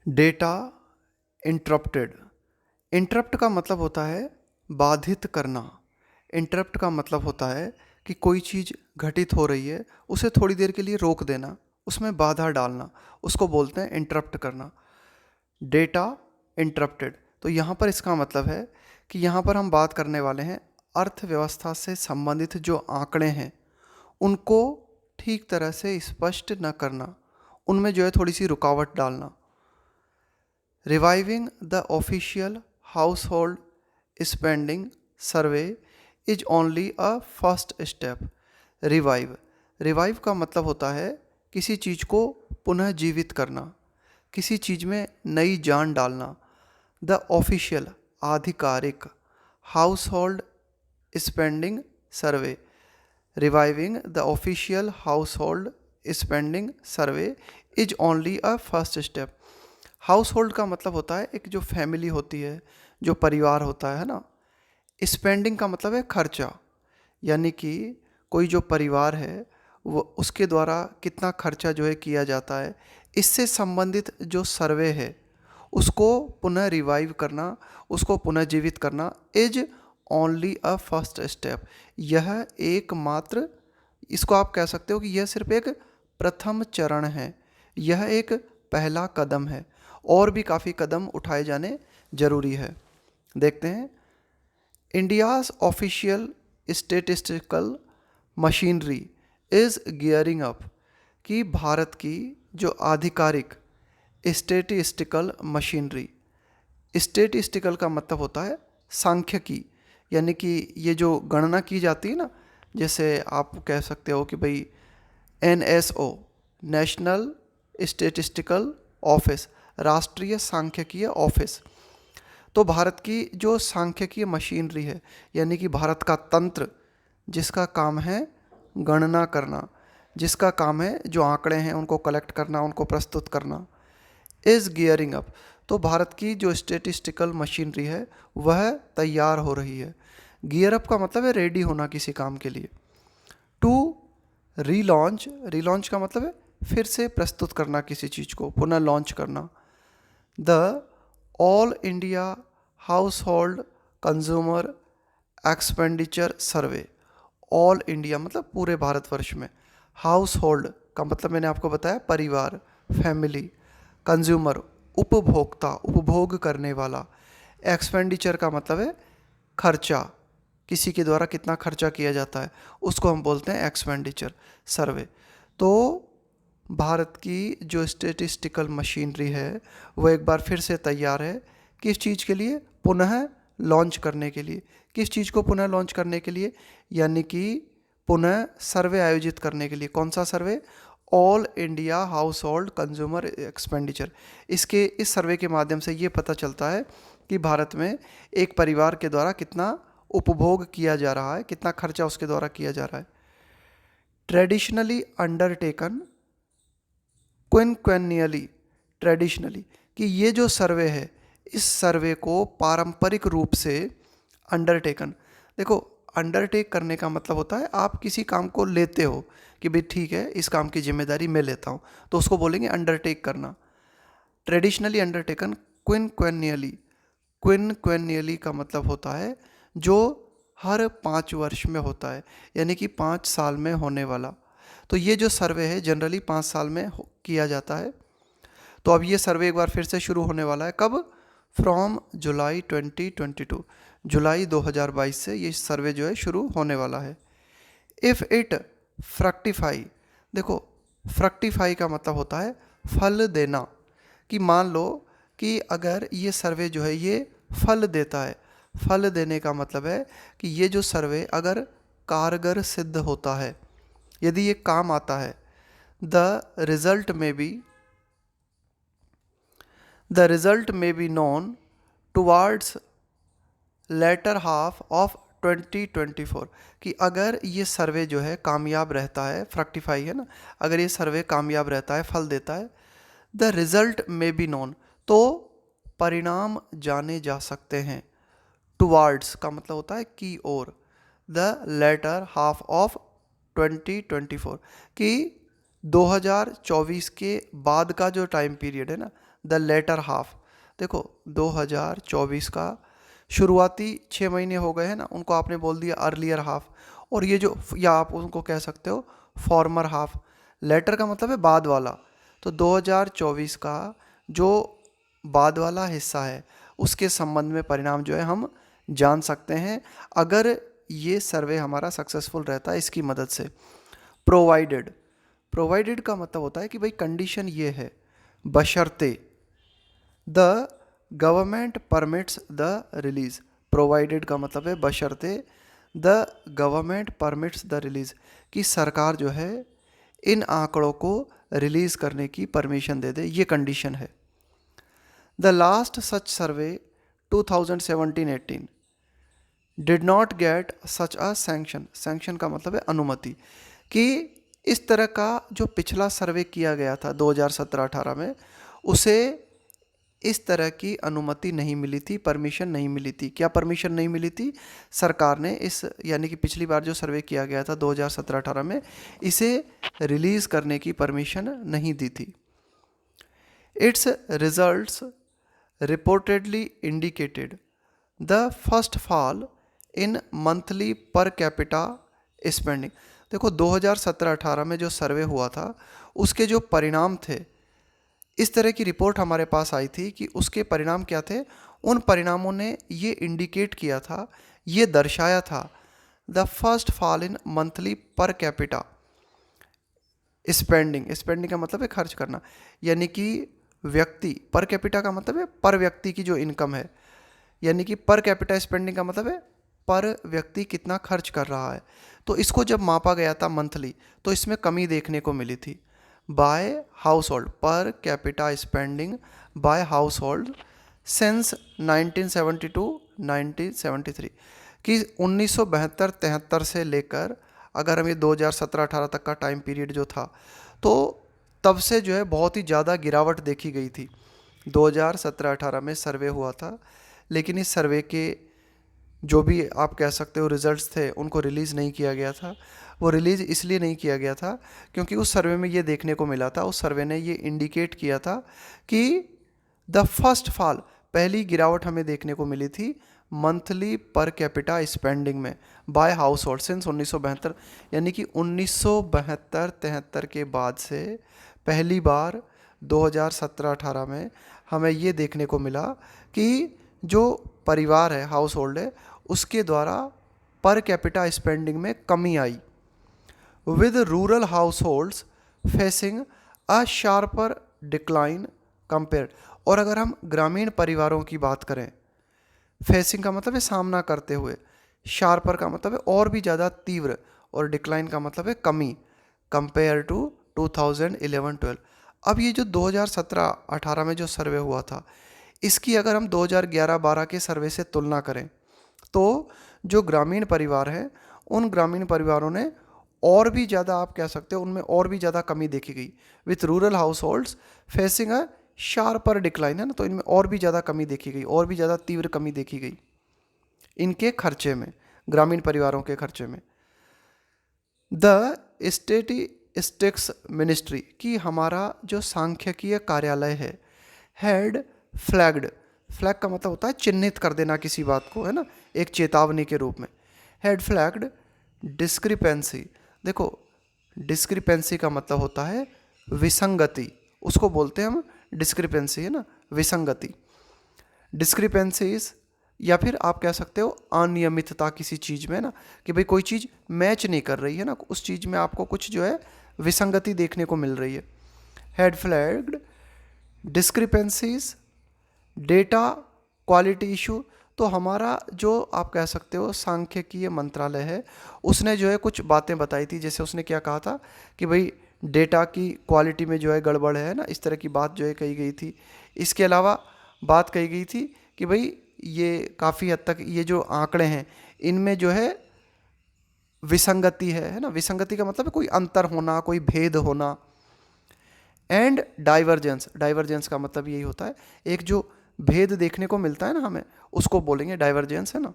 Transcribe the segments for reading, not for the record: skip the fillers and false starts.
Data interrupted. Interrupt का मतलब होता है बाधित करना। इंटरप्ट का मतलब होता है कि कोई चीज़ घटित हो रही है उसे थोड़ी देर के लिए रोक देना, उसमें बाधा डालना, उसको बोलते हैं इंटरप्ट करना। Data interrupted. तो यहाँ पर इसका मतलब है कि यहाँ पर हम बात करने वाले हैं अर्थव्यवस्था से संबंधित जो आंकड़े हैं उनको ठीक तरह से स्पष्ट न करना, उनमें जो है थोड़ी सी रुकावट डालना। Reviving the official household spending survey is only a first step. Revive का मतलब होता है किसी चीज़ को पुनः जीवित करना, किसी चीज़ में नई जान डालना। द ऑफिशियल आधिकारिक household spending survey. Reviving the official household spending survey is only a first step. House hold का मतलब होता है एक जो फैमिली होती है, जो परिवार होता है ना। स्पेंडिंग का मतलब है खर्चा, यानी कि कोई जो परिवार है वो उसके द्वारा कितना खर्चा जो है किया जाता है, इससे संबंधित जो सर्वे है उसको पुनः रिवाइव करना, उसको पुनः जीवित करना is only a first step. यह एकमात्र, इसको आप कह सकते हो कि यह सिर्फ एक प्रथम चरण है, यह एक पहला कदम है, और भी काफ़ी कदम उठाए जाने जरूरी है। देखते हैं। India's official statistical machinery is gearing up. कि भारत की जो आधिकारिक स्टेटिस्टिकल मशीनरी, स्टेटिस्टिकल का मतलब होता है सांख्यिकी, यानी कि ये जो गणना की जाती है ना, जैसे आप कह सकते हो कि भाई NSO, नेशनल स्टेटिस्टिकल ऑफिस, राष्ट्रीय सांख्यिकीय ऑफिस। तो भारत की जो सांख्यिकीय मशीनरी है, यानी कि भारत का तंत्र जिसका काम है गणना करना, जिसका काम है जो आंकड़े हैं उनको कलेक्ट करना, उनको प्रस्तुत करना, इज़ गियरिंग अप। तो भारत की जो स्टेटिस्टिकल मशीनरी है वह तैयार हो रही है। गियर अप का मतलब है रेडी होना किसी काम के लिए। टू रीलॉन्च, रीलॉन्च का मतलब है फिर से प्रस्तुत करना किसी चीज़ को, पुनः लॉन्च करना। The all India household consumer expenditure survey. All India मतलब पूरे भारतवर्ष में। हाउस होल्ड का मतलब मैंने आपको बताया परिवार, फैमिली। कंज्यूमर उपभोक्ता, उपभोग करने वाला। एक्सपेंडिचर का मतलब है खर्चा, किसी के द्वारा कितना खर्चा किया जाता है उसको हम बोलते हैं एक्सपेंडिचर सर्वे। तो भारत की जो स्टेटिस्टिकल मशीनरी है वो एक बार फिर से तैयार है किस चीज़ के लिए, पुनः लॉन्च करने के लिए। किस चीज़ को पुनः लॉन्च करने के लिए, यानी कि पुनः सर्वे आयोजित करने के लिए। कौन सा survey? All India household consumer expenditure. इस सर्वे के माध्यम से ये पता चलता है कि भारत में एक परिवार के द्वारा कितना उपभोग किया जा रहा है, कितना खर्चा उसके द्वारा किया जा रहा है। ट्रेडिशनली अंडरटेकन क्विनक्वेनियली, ट्रेडिशनली, कि ये जो सर्वे है इस सर्वे को पारंपरिक रूप से अंडरटेकन। देखो, अंडरटेक करने का मतलब होता है आप किसी काम को लेते हो कि भाई ठीक है इस काम की जिम्मेदारी मैं लेता हूँ, तो उसको बोलेंगे अंडरटेक करना। Traditionally undertaken क्विनक्वेनियली। क्विनक्वेनियली का मतलब होता है जो हर 5 वर्ष में होता है, यानी कि 5 साल में होने वाला। तो ये जो सर्वे है जनरली 5 साल में किया जाता है। तो अब ये सर्वे एक बार फिर से शुरू होने वाला है। कब? फ्रॉम जुलाई 2022, जुलाई 2022 से ये सर्वे जो है शुरू होने वाला है। इफ़ इट फ्रक्टिफाई, देखो फ्रक्टिफाई का मतलब होता है फल देना। कि मान लो कि अगर ये सर्वे जो है ये फल देता है। फल देने का मतलब है कि ये जो सर्वे अगर कारगर सिद्ध होता है, यदि ये काम आता है, द रिजल्ट में be known towards later half of 2024। कि अगर ये सर्वे जो है कामयाब रहता है, फ्रक्टिफाई है ना, अगर ये सर्वे कामयाब रहता है, फल देता है, द रिजल्ट में बी नोन, तो परिणाम जाने जा सकते हैं। टुवार्ड्स का मतलब होता है की ओर, द लेटर हाफ ऑफ 2024, कि 2024 के बाद का जो टाइम पीरियड है ना, द लेटर हाफ, देखो 2024 का शुरुआती 6 महीने हो गए हैं ना, उनको आपने बोल दिया अर्लियर हाफ, और ये जो, या आप उनको कह सकते हो फॉर्मर हाफ। लेटर का मतलब है बाद वाला, तो 2024 का जो बाद वाला हिस्सा है उसके संबंध में परिणाम जो है हम जान सकते हैं अगर ये सर्वे हमारा सक्सेसफुल रहता है इसकी मदद से। प्रोवाइडेड, प्रोवाइडेड का मतलब होता है कि भाई कंडीशन ये है, बशर्ते the government permits the release. Provided का मतलब है बशर्ते the government permits the release, कि सरकार जो है इन आंकड़ों को रिलीज करने की परमिशन दे दे, ये कंडीशन है। The last such survey 2017-18 did not get such a sanction. Sanction का मतलब है अनुमति, कि इस तरह का जो पिछला सर्वे किया गया था 2017-18 में, उसे इस तरह की अनुमति नहीं मिली थी, परमिशन नहीं मिली थी। क्या परमिशन नहीं मिली थी? सरकार ने इस, यानी कि पिछली बार जो सर्वे किया गया था 2017-18 में, इसे रिलीज़ करने की परमिशन नहीं दी थी। It's results reportedly indicated the first fall in monthly पर कैपिटा स्पेंडिंग। देखो 2017-18 में जो सर्वे हुआ था उसके जो परिणाम थे, इस तरह की रिपोर्ट हमारे पास आई थी कि उसके परिणाम क्या थे। उन परिणामों ने ये इंडिकेट किया था, ये दर्शाया था, the first fall in monthly पर कैपिटा स्पेंडिंग। स्पेंडिंग का मतलब है खर्च करना, यानी कि व्यक्ति, पर कैपिटा का मतलब है पर व्यक्ति की जो इनकम है, यानी कि पर कैपिटा स्पेंडिंग का मतलब है पर व्यक्ति कितना खर्च कर रहा है। तो इसको जब मापा गया था मंथली, तो इसमें कमी देखने को मिली थी। By household, per capita spending by household since 1972-1973, कि 1972-73 से लेकर अगर हम ये 2017-18 तक का टाइम पीरियड जो था, तो तब से जो है बहुत ही ज़्यादा गिरावट देखी गई थी। 2017-18 में सर्वे हुआ था, लेकिन इस सर्वे के जो भी आप कह सकते हो रिजल्ट्स थे उनको रिलीज़ नहीं किया गया था। वो रिलीज़ इसलिए नहीं किया गया था क्योंकि उस सर्वे में ये देखने को मिला था, उस सर्वे ने ये इंडिकेट किया था कि द फर्स्ट फॉल, पहली गिरावट हमें देखने को मिली थी मंथली पर कैपिटा स्पेंडिंग में बाय हाउस होल्ड सिंस 1972, यानी कि 1972-73 के बाद से पहली बार 2017-18 में हमें ये देखने को मिला कि जो परिवार है, हाउस होल्ड है, उसके द्वारा पर कैपिटा स्पेंडिंग में कमी आई, with rural households facing a sharper decline compare. और अगर हम ग्रामीण परिवारों की बात करें, फेसिंग का मतलब है सामना करते हुए, शार्पर का मतलब है और भी ज़्यादा तीव्र, और डिक्लाइन का मतलब है कमी, कंपेयर टू 2011-12। अब ये जो 2017-18 में जो सर्वे हुआ था, इसकी अगर हम 2011-12 के सर्वे से तुलना करें, तो जो ग्रामीण परिवार हैं उन ग्रामीण परिवारों ने और भी ज़्यादा, आप कह सकते हो उनमें और भी ज़्यादा कमी देखी गई, with rural households facing a sharper decline, है ना, तो इनमें और भी ज़्यादा कमी देखी गई, और भी ज़्यादा तीव्र कमी देखी गई इनके खर्चे में, ग्रामीण परिवारों के खर्चे में। द स्टैटिस्टिक्स मिनिस्ट्री, की हमारा जो सांख्यिकीय कार्यालय है, हैड फ्लैग्ड, फ्लैग का मतलब होता है चिन्हित कर देना किसी बात को, है ना, एक चेतावनी के रूप में, हैड फ्लैग्ड डिस्क्रिपेंसी। देखो डिस्क्रिपेंसी का मतलब होता है विसंगति, उसको बोलते हैं हम डिस्क्रिपेंसी, है ना, विसंगति। डिस्क्रिपेंसीज, या फिर आप कह सकते हो अनियमितता किसी चीज़ में, ना, कि भाई कोई चीज़ मैच नहीं कर रही है ना, उस चीज़ में आपको कुछ जो है विसंगति देखने को मिल रही है। Had flagged discrepancies data quality issue, तो हमारा जो आप कह सकते हो सांख्यिकीय मंत्रालय है, उसने जो है कुछ बातें बताई थी। जैसे उसने क्या कहा था कि भाई डेटा की क्वालिटी में जो है गड़बड़ है ना, इस तरह की बात जो है कही गई थी। इसके अलावा बात कही गई थी कि भाई ये काफ़ी हद तक ये जो आंकड़े हैं इनमें जो है विसंगति है ना, विसंगति का मतलब है कोई अंतर होना, कोई भेद होना। एंड डाइवर्जेंस, डाइवर्जेंस का मतलब यही होता है, एक जो भेद देखने को मिलता है ना हमें, उसको बोलेंगे डाइवर्जेंस, है ना,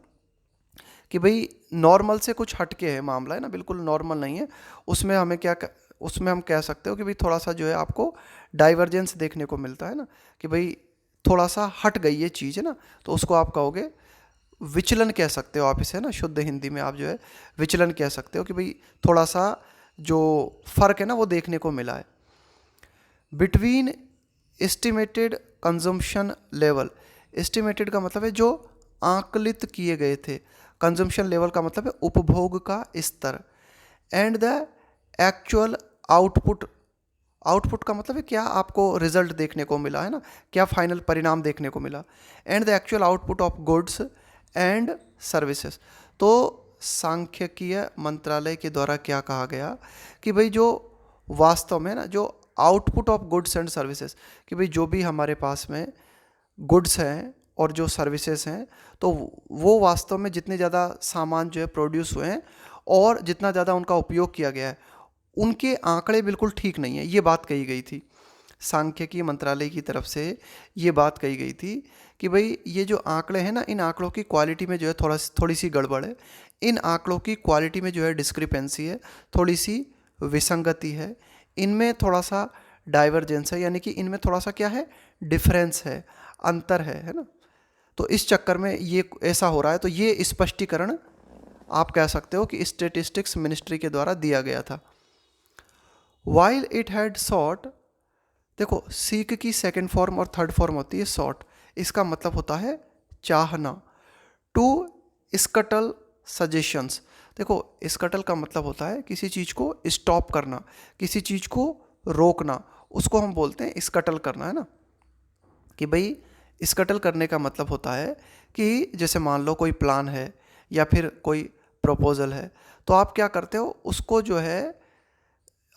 कि भाई नॉर्मल से कुछ हटके है मामला, है ना, बिल्कुल नॉर्मल नहीं है, उसमें हमें क्या उसमें हम कह सकते हो कि भाई थोड़ा सा जो है आपको डाइवर्जेंस देखने को मिलता है ना, कि भाई थोड़ा सा हट गई ये चीज़ है ना, तो उसको आप कहोगे विचलन कह सकते हो आप इसे ना, शुद्ध हिंदी में आप जो है विचलन कह सकते हो कि भाई थोड़ा सा जो फर्क है ना वो देखने को मिला है। Between estimated consumption level, estimated का मतलब है जो आकलित किए गए थे, कंजम्पशन लेवल का मतलब है उपभोग का स्तर, and the actual output, output का मतलब है क्या आपको रिजल्ट देखने को मिला है ना, क्या फाइनल परिणाम देखने को मिला, and the actual output of goods and services. तो सांख्यिकीय मंत्रालय के द्वारा क्या कहा गया कि भाई जो वास्तव में ना जो output of goods and services, कि भाई जो भी हमारे पास में गुड्स हैं और जो सर्विसेज हैं, तो वो वास्तव में जितने ज़्यादा सामान जो है प्रोड्यूस हुए हैं और जितना ज़्यादा उनका उपयोग किया गया है, उनके आंकड़े बिल्कुल ठीक नहीं है, ये बात कही गई थी। सांख्यिकी मंत्रालय की तरफ से ये बात कही गई थी कि भाई ये जो आंकड़े हैं ना, इन आंकड़ों की क्वालिटी में जो है थोड़ी सी गड़बड़ है, इन आंकड़ों की क्वालिटी में जो है डिस्क्रिपेंसी है, थोड़ी सी विसंगति है, इनमें थोड़ा सा डाइवर्जेंस है, यानी कि इनमें थोड़ा सा क्या है, डिफरेंस है, अंतर है ना। तो इस चक्कर में ये ऐसा हो रहा है। तो ये स्पष्टीकरण आप कह सकते हो कि स्टैटिस्टिक्स मिनिस्ट्री के द्वारा दिया गया था। वाइल इट हैड सॉट, देखो सीक की सेकंड फॉर्म और थर्ड फॉर्म होती है सॉट, इसका मतलब होता है चाहना। टू स्कटल सजेशंस, देखो स्कटल का मतलब होता है किसी चीज़ को स्टॉप करना, किसी चीज़ को रोकना, उसको हम बोलते हैं स्कटल करना, है ना। कि भाई स्कटल करने का मतलब होता है कि जैसे मान लो कोई प्लान है या फिर कोई प्रपोजल है, तो आप क्या करते हो, उसको जो है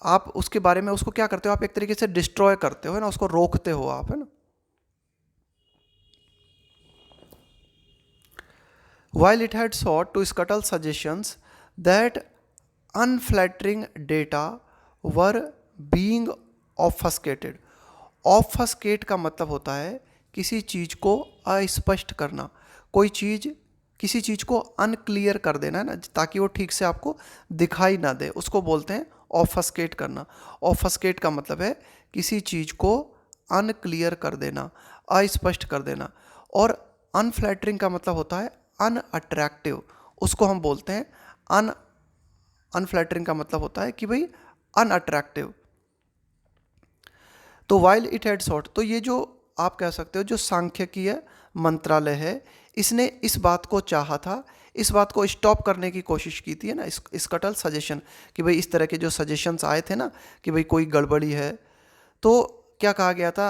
आप उसके बारे में उसको क्या करते हो, आप एक तरीके से डिस्ट्रॉय करते हो, है ना, उसको रोकते हो आप, है ना। While it had sought to scuttle suggestions that unflattering data were being obfuscated, ऑफस्केट का मतलब होता है किसी चीज़ को अस्पष्ट करना, कोई चीज़ किसी चीज़ को अनक्लियर कर देना, है ना, ताकि वो ठीक से आपको दिखाई ना दे, उसको बोलते हैं ऑफस्केट करना। ऑफस्केट का मतलब है किसी चीज़ को अनक्लियर कर देना, अस्पष्ट कर देना। और अनफ्लैटरिंग का मतलब होता है अनअट्रैक्टिव, उसको हम बोलते हैं अनफ्लैटरिंग का मतलब होता है कि भाई अनअट्रैक्टिव। तो वाइल इट हैड सॉट, तो ये जो आप कह सकते हो जो सांख्यिकीय मंत्रालय है, इसने इस बात को चाहा था, इस बात को स्टॉप करने की कोशिश की थी, है ना, स्कटल सजेशन, कि भाई इस तरह के जो सजेशंस आए थे ना कि भाई कोई गड़बड़ी है, तो क्या कहा गया था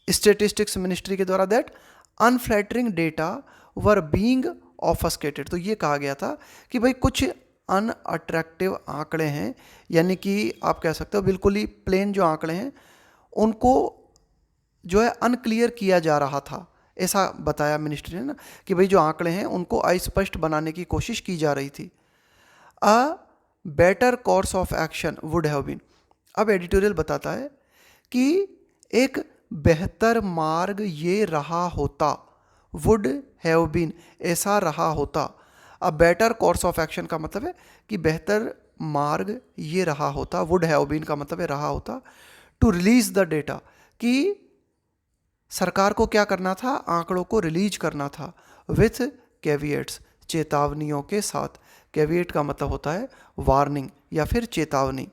स्टैटिस्टिक्स मिनिस्ट्री के द्वारा, दैट अनफ्लैटरिंग डेटा वर बीइंग ऑफस्केटेड। तो ये कहा गया था कि भाई कुछ अनअट्रैक्टिव आंकड़े हैं, यानी कि आप कह सकते हो बिल्कुल ही प्लेन जो आंकड़े हैं उनको जो है अनक्लियर किया जा रहा था, ऐसा बताया मिनिस्ट्री ने ना, कि भाई जो आंकड़े हैं उनको अस्पष्ट बनाने की कोशिश की जा रही थी। A better course of action would have been, अब एडिटोरियल बताता है कि एक बेहतर मार्ग ये रहा होता, वुड हैव बीन ऐसा रहा होता। अब बेटर कोर्स ऑफ एक्शन का मतलब है कि बेहतर मार्ग ये रहा होता, वुड हैव बीन का मतलब है रहा होता। टू रिलीज द डेटा, कि सरकार को क्या करना था, आंकड़ों को रिलीज करना था, विथ कैविएट्स चेतावनियों के साथ। कैविएट का मतलब होता है वार्निंग या फिर चेतावनी।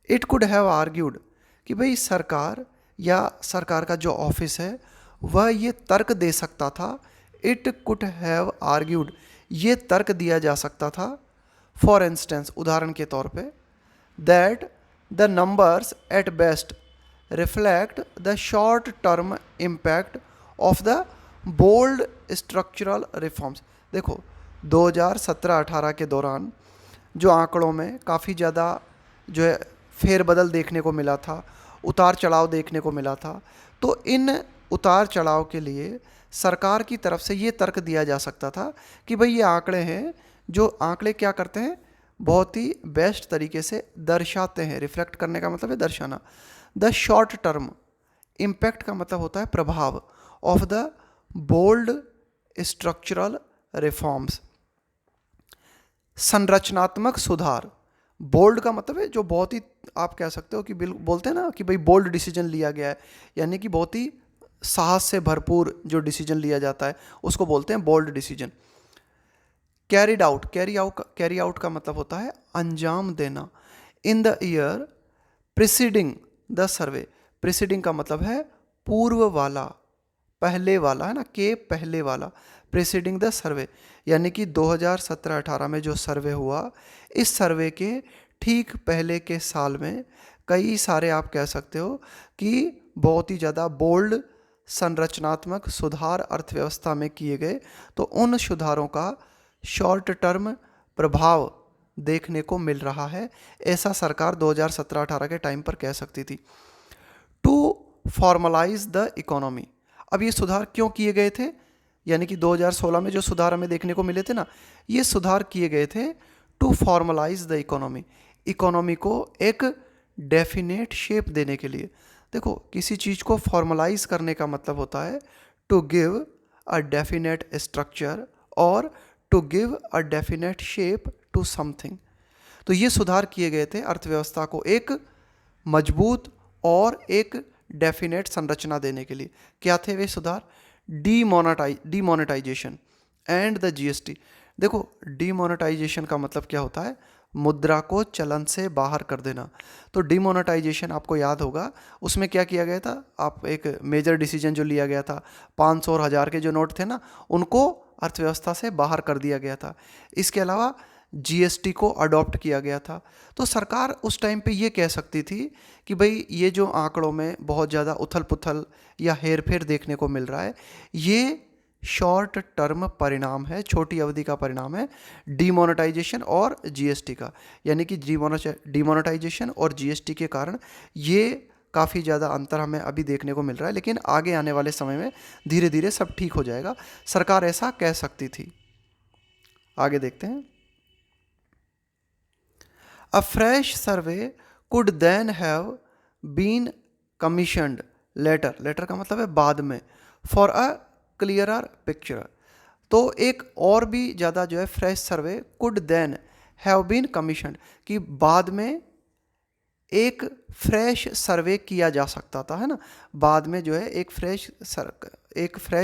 इट कुड हैव आर्ग्यूड, कि भाई सरकार या सरकार का जो ऑफिस है वह ये तर्क दे सकता था, इट कुड हैव आर्ग्यूड ये तर्क दिया जा सकता था, फॉर इंस्टेंस उदाहरण के तौर पे, that the numbers at best reflect the short term impact of the bold structural reforms. देखो 2017-18 के दौरान जो आंकड़ों में काफ़ी ज़्यादा जो है फेरबदल देखने को मिला था, उतार चढ़ाव देखने को मिला था, तो इन उतार चढ़ाव के लिए सरकार की तरफ से ये तर्क दिया जा सकता था कि भाई ये आंकड़े हैं, जो आंकड़े क्या करते हैं, बहुत ही बेस्ट तरीके से दर्शाते हैं, रिफ्लेक्ट करने का मतलब है दर्शाना, द शॉर्ट टर्म इम्पैक्ट का मतलब होता है प्रभाव, of the bold structural reforms. संरचनात्मक सुधार। बोल्ड का मतलब है जो बहुत ही, आप कह सकते हो कि बोलते हैं ना कि भाई बोल्ड डिसीजन लिया गया है, यानी कि बहुत ही साहस से भरपूर जो डिसीजन लिया जाता है उसको बोलते हैं बोल्ड डिसीजन। कैरी आउट का मतलब होता है अंजाम देना। In the year preceding the survey, preceding का मतलब है पूर्व वाला, पहले वाला है ना, के पहले वाला, प्रिसीडिंग द सर्वे, यानी कि 2017-18 में जो सर्वे हुआ, इस सर्वे के ठीक पहले के साल में कई सारे, आप कह सकते हो कि बहुत ही ज़्यादा बोल्ड संरचनात्मक सुधार अर्थव्यवस्था में किए गए। तो उन सुधारों का शॉर्ट टर्म प्रभाव देखने को मिल रहा है, ऐसा सरकार 2017-18 के टाइम पर कह सकती थी। टू फॉर्मलाइज द इकोनॉमी, अब ये सुधार क्यों किए गए थे, यानी कि 2016 में जो सुधार हमें देखने को मिले थे ना, ये सुधार किए गए थे to formalise the economy, economy को एक डेफिनेट शेप देने के लिए। देखो, किसी चीज़ को फॉर्मलाइज करने का मतलब होता है to give a definite structure और to give a definite shape to something. तो ये सुधार किए गए थे अर्थव्यवस्था को एक मजबूत और एक डेफिनेट संरचना देने के लिए। क्या थे वे सुधार? Demonetisation and the GST. देखो, डीमोनेटाइजेशन का मतलब क्या होता है? मुद्रा को चलन से बाहर कर देना। तो डीमोनेटाइजेशन आपको याद होगा, उसमें क्या किया गया था? आप एक मेजर डिसीजन जो लिया गया था, 500 और 1000 के जो नोट थे ना, उनको अर्थव्यवस्था से बाहर कर दिया गया था। इसके अलावा जीएसटी को अडॉप्ट किया गया था। तो सरकार उस टाइम पे ये कह सकती थी कि भाई ये जो आंकड़ों में बहुत ज़्यादा उथल पुथल या हेरफेर देखने को मिल रहा है, ये शॉर्ट टर्म परिणाम है, छोटी अवधि का परिणाम है डीमोनेटाइजेशन और जीएसटी का। यानी कि डीमोनेटाइजेशन और जीएसटी के कारण ये काफ़ी ज़्यादा अंतर हमें अभी देखने को मिल रहा है, लेकिन आगे आने वाले समय में धीरे धीरे सब ठीक हो जाएगा। सरकार ऐसा कह सकती थी। आगे देखते हैं। A fresh survey could then have been commissioned later, later का मतलब है बाद में, for a clearer picture। तो एक और भी ज़्यादा जो है fresh survey could then have been commissioned, कि बाद में एक फ्रेश सर्वे किया जा सकता था, है ना, बाद में जो है एक फ्रेश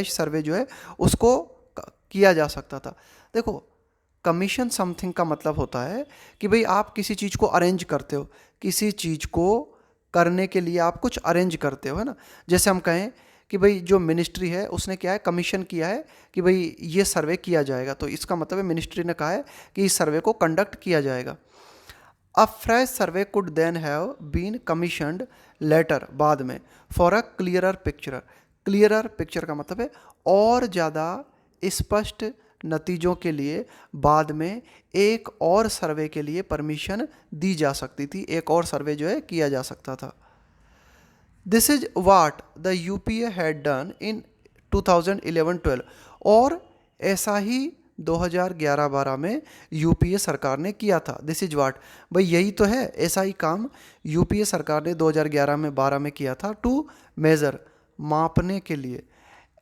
सर्वे जो है उसको किया जा सकता था। देखो, कमीशन समथिंग का मतलब होता है कि भाई आप किसी चीज़ को अरेंज करते हो, किसी चीज़ को करने के लिए आप कुछ अरेंज करते हो, है ना। जैसे हम कहें कि भाई जो मिनिस्ट्री है उसने क्या है, कमीशन किया है कि भाई ये सर्वे किया जाएगा, तो इसका मतलब है मिनिस्ट्री ने कहा है कि इस सर्वे को कंडक्ट किया जाएगा। A fresh survey could then have been commissioned later, बाद में, for a clearer picture. Clearer picture का मतलब है और ज़्यादा स्पष्ट नतीजों के लिए बाद में एक और सर्वे के लिए परमिशन दी जा सकती थी, एक और सर्वे जो है किया जा सकता था। This is what the UPA had done in 2011-12, और ऐसा ही 2011-12 में यूपीए सरकार ने किया था। दिस इज वाट, भाई यही तो है, ऐसा ही काम यूपीए सरकार ने 2011-12 में किया था। टू मेज़र, मापने के लिए,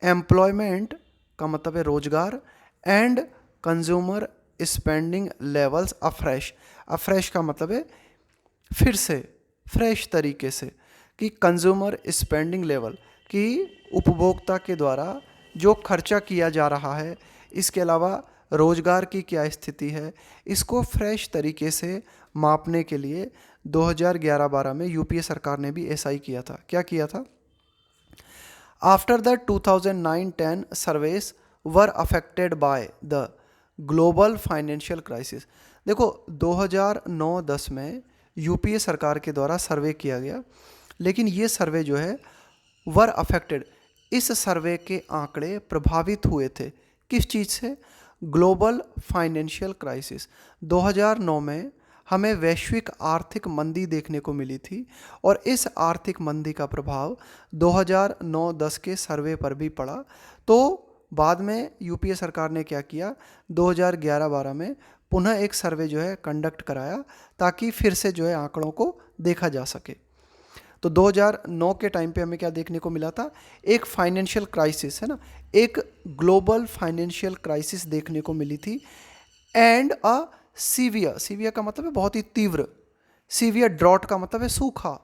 एम्प्लॉयमेंट का मतलब है रोजगार, and consumer spending levels afresh. Afresh का मतलब है फिर से, फ्रेश तरीके से, कि कंज्यूमर स्पेंडिंग लेवल, कि उपभोक्ता के द्वारा जो खर्चा किया जा रहा है, इसके अलावा रोजगार की क्या स्थिति है, इसको फ्रेश तरीके से मापने के लिए 2011-12 में यूपीए सरकार ने भी ऐसा ही किया था। क्या किया था? After the 2009-10 surveys were affected by the global financial crisis. देखो, 2009-10 में यूपीए सरकार के द्वारा सर्वे किया गया, लेकिन ये सर्वे जो है वर अफेक्टेड, इस सर्वे के आंकड़े प्रभावित हुए थे किस चीज़ से? Global financial crisis. 2009 में हमें वैश्विक आर्थिक मंदी देखने को मिली थी, और इस आर्थिक मंदी का प्रभाव 2009-10 के सर्वे पर भी पड़ा। तो बाद में यूपीए सरकार ने क्या किया, 2011-12 में पुनः एक सर्वे जो है कंडक्ट कराया, ताकि फिर से जो है आंकड़ों को देखा जा सके। तो 2009 के टाइम पे हमें क्या देखने को मिला था? एक फाइनेंशियल क्राइसिस, है ना, एक ग्लोबल फाइनेंशियल क्राइसिस देखने को मिली थी, एंड अ सीवियर, सीवियर का मतलब है बहुत ही तीव्र, सीवियर ड्रॉट का मतलब है सूखा,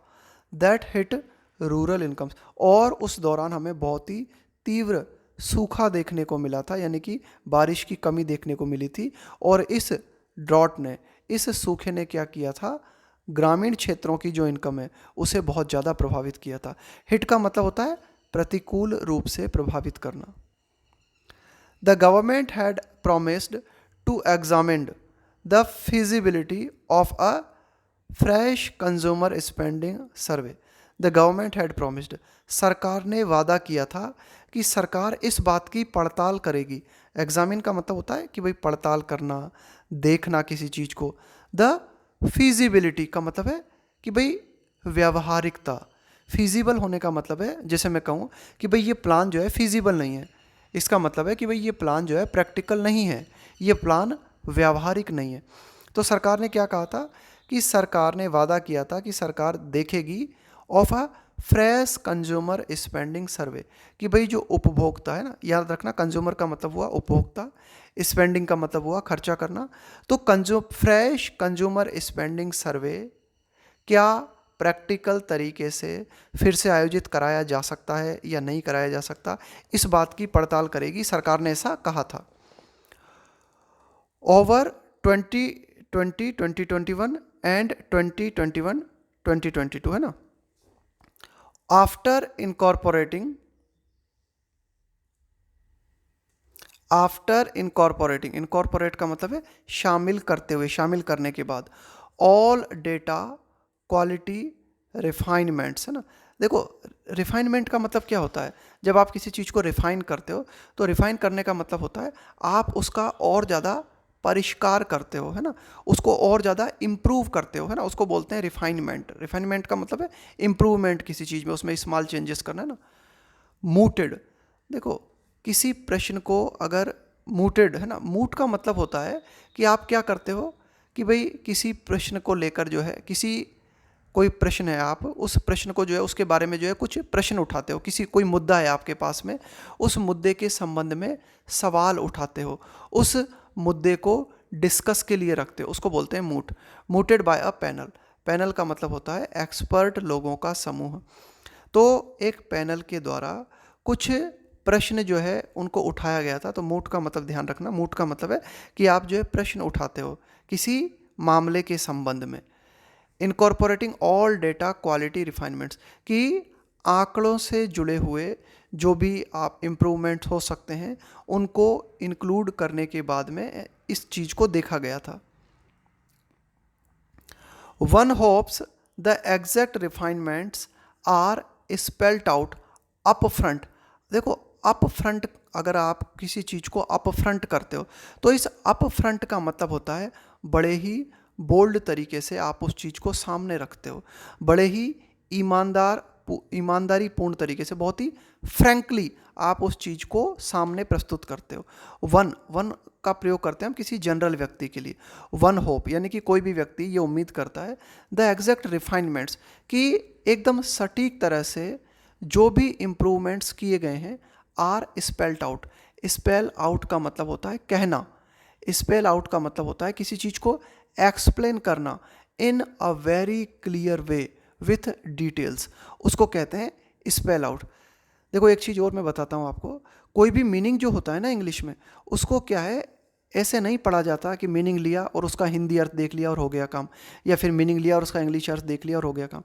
दैट हिट रूरल इनकम्स, और उस दौरान हमें बहुत ही तीव्र सूखा देखने को मिला था, यानी कि बारिश की कमी देखने को मिली थी। और इस ड्रॉट ने, इस सूखे ने क्या किया था, ग्रामीण क्षेत्रों की जो इनकम है उसे बहुत ज़्यादा प्रभावित किया था। हिट का मतलब होता है प्रतिकूल रूप से प्रभावित करना। The government had promised to examine the feasibility of a fresh consumer spending survey. The government had promised, सरकार ने वादा किया था कि सरकार इस बात की पड़ताल करेगी। एग्जामिन का मतलब होता है कि भाई पड़ताल करना, देखना किसी चीज़ को। द फीजिबिलिटी का मतलब है कि भाई व्यावहारिकता। फीजिबल होने का मतलब है, जैसे मैं कहूँ कि भाई ये प्लान जो है फीजिबल नहीं है, इसका मतलब है कि भाई ये प्लान जो है प्रैक्टिकल नहीं है, ये प्लान व्यावहारिक नहीं है। तो सरकार ने क्या कहा था कि सरकार ने वादा किया था कि सरकार देखेगी of a fresh consumer spending survey, कि भाई जो उपभोक्ता है ना, याद रखना कंज्यूमर का मतलब हुआ उपभोक्ता, स्पेंडिंग का मतलब हुआ खर्चा करना। तो फ्रेश कंज्यूमर स्पेंडिंग सर्वे क्या प्रैक्टिकल तरीके से फिर से आयोजित कराया जा सकता है या नहीं कराया जा सकता, इस बात की पड़ताल करेगी, सरकार ने ऐसा कहा था। ओवर 2021 एंड 2022 है ना। आफ्टर इनकॉर्पोरेटिंग, इनकॉर्पोरेट का मतलब है शामिल करते हुए, शामिल करने के बाद, ऑल डेटा क्वालिटी रिफाइनमेंट्स है ना। देखो रिफाइनमेंट का मतलब क्या होता है, जब आप किसी चीज़ को रिफाइन करते हो तो रिफाइन करने का मतलब होता है आप उसका और ज़्यादा परिष्कार करते हो, है ना, उसको और ज़्यादा इम्प्रूव करते हो, है ना, उसको बोलते हैं रिफाइनमेंट। रिफाइनमेंट का मतलब है इम्प्रूवमेंट किसी चीज़ में, उसमें स्मॉल चेंजेस करना, है ना। मूटेड, देखो किसी प्रश्न को अगर मूटेड है ना, मूट का मतलब होता है कि आप क्या करते हो कि भाई किसी प्रश्न को लेकर जो है, किसी कोई प्रश्न है, आप उस प्रश्न को जो है उसके बारे में जो है कुछ प्रश्न उठाते हो, किसी कोई मुद्दा है आपके पास में, उस मुद्दे के संबंध में सवाल उठाते हो, उस मुद्दे को डिस्कस के लिए रखते हो, उसको बोलते हैं moot. Mooted by a panel, panel का मतलब होता है एक्सपर्ट लोगों का समूह। तो एक पैनल के द्वारा कुछ प्रश्न जो है उनको उठाया गया था। तो मूट का मतलब ध्यान रखना, मूट का मतलब है कि आप जो है प्रश्न उठाते हो किसी मामले के संबंध में। Incorporating all data quality refinements, कि आंकड़ों से जुड़े हुए जो भी आप इम्प्रूवमेंट हो सकते हैं उनको इंक्लूड करने के बाद में इस चीज़ को देखा गया था। One hopes the exact refinements are spelt out up front. देखो अप फ्रंट, अगर आप किसी चीज़ को अप फ्रंट करते हो तो इस अप फ्रंट का मतलब होता है बड़े ही बोल्ड तरीके से आप उस चीज़ को सामने रखते हो, बड़े ही ईमानदारी पूर्ण तरीके से, बहुत ही फ्रैंकली आप उस चीज़ को सामने प्रस्तुत करते हो। वन का प्रयोग करते हैं हम किसी जनरल व्यक्ति के लिए। वन होप यानी कि कोई भी व्यक्ति ये उम्मीद करता है द एग्जैक्ट रिफाइनमेंट्स, कि एकदम सटीक तरह से जो भी इम्प्रूवमेंट्स किए गए हैं are spelt out. Spell out का मतलब होता है कहना, स्पेल आउट का मतलब होता है किसी चीज़ को एक्सप्लेन करना in a very clear way with details, उसको कहते हैं स्पेल आउट। देखो एक चीज़ और मैं बताता हूँ आपको, कोई भी मीनिंग जो होता है ना इंग्लिश में, उसको क्या है ऐसे नहीं पढ़ा जाता कि मीनिंग लिया और उसका हिंदी अर्थ देख लिया और हो गया काम, या फिर मीनिंग लिया और उसका इंग्लिश अर्थ देख लिया और हो गया काम।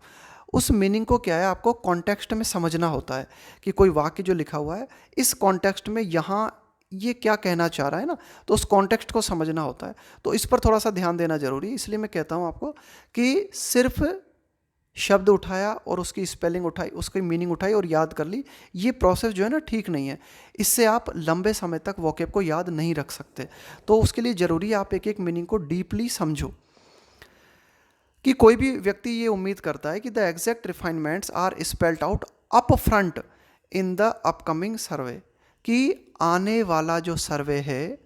उस मीनिंग को क्या है आपको कॉन्टेक्स्ट में समझना होता है, कि कोई वाक्य जो लिखा हुआ है इस कॉन्टेक्स्ट में यहाँ ये क्या कहना चाह रहा है ना, तो उस कॉन्टेक्स्ट को समझना होता है। तो इस पर थोड़ा सा ध्यान देना जरूरी है, इसलिए मैं कहता हूँ आपको कि सिर्फ शब्द उठाया और उसकी स्पेलिंग उठाई, उसकी मीनिंग उठाई और याद कर ली, ये प्रोसेस जो है ना ठीक नहीं है, इससे आप लंबे समय तक वोकैब को याद नहीं रख सकते। तो उसके लिए ज़रूरी है आप एक एक मीनिंग को डीपली समझो। कि कोई भी व्यक्ति ये उम्मीद करता है कि the exact refinements are spelt out up front in the upcoming survey, कि आने वाला जो सर्वे है,